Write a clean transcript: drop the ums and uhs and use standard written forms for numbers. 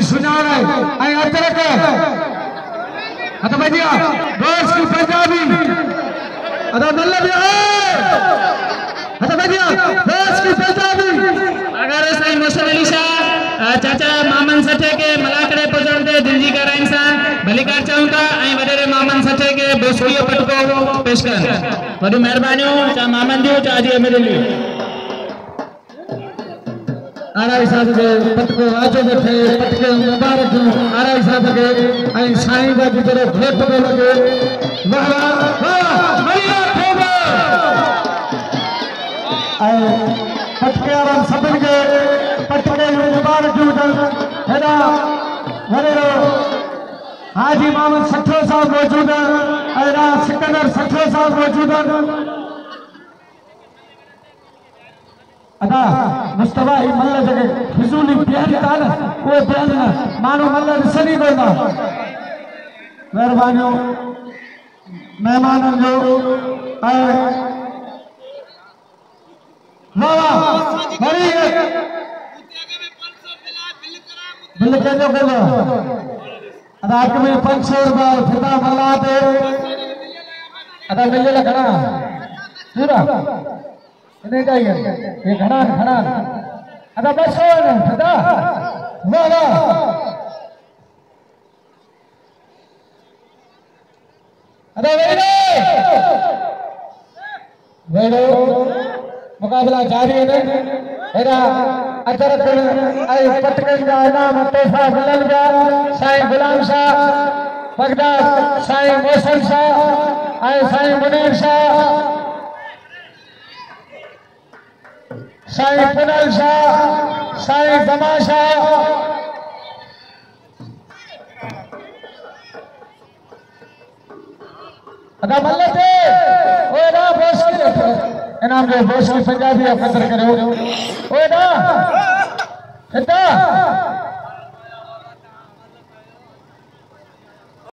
सुनार है आई अतरक अदा भैया दोस्त की पंजाबी अदा मल्ल भी अदा भैया दोस्त की पंजाबी अगर साईं मोहसिन अली शाह चाचा मामन सठे के मलाकड़े पहुंचते दिल जी कराइन सा भलीकार चाहूं था आई वडेरे मामन सठे के बोसुयो पटको पेश कर वडी मेहरबानियों चा मामन जो चा जी अमीर अली आराई साहब के पटको आजो बैठे पटके मुबारक आराई साहब के आई साईं का की तरफ भेट पे लगे वाह वाह भैया थोबा आई पटके आराम सबन के पटके मुबारक हेदा वरेरो हाजी मामन सठो साहब मौजूद है एरा सिकंदर सठो साहब मौजूद है अदा मुस्तफा ही मल्ल जगह फिजूली प्यार ताल वो प्यार ना मानो मल्ल सनी बोलना मेहरबानियों मेहमानों जो आए वाह बड़ी बिल के जो बोलो अदा के में 500 रुपए फिदा मल्ला दे अदा मिल लगना पूरा नहीं चाहिए ये खड़ा अदा बस हो ना अदा वाह अदा वेड़ो मुकाबला जारी है एरा अजरत आई पटकन का इनाम तोहफा मिलन जा साईं गुलाम शाह बगदाद साईं मोहसिन शाह आई साईं मुनीर शाह साईं पुनल शाह साईं जमा शाह अदा मल्ल थे ओ ना बोस की इनाम जो बोस की पंजाबी कदर करो ओ ना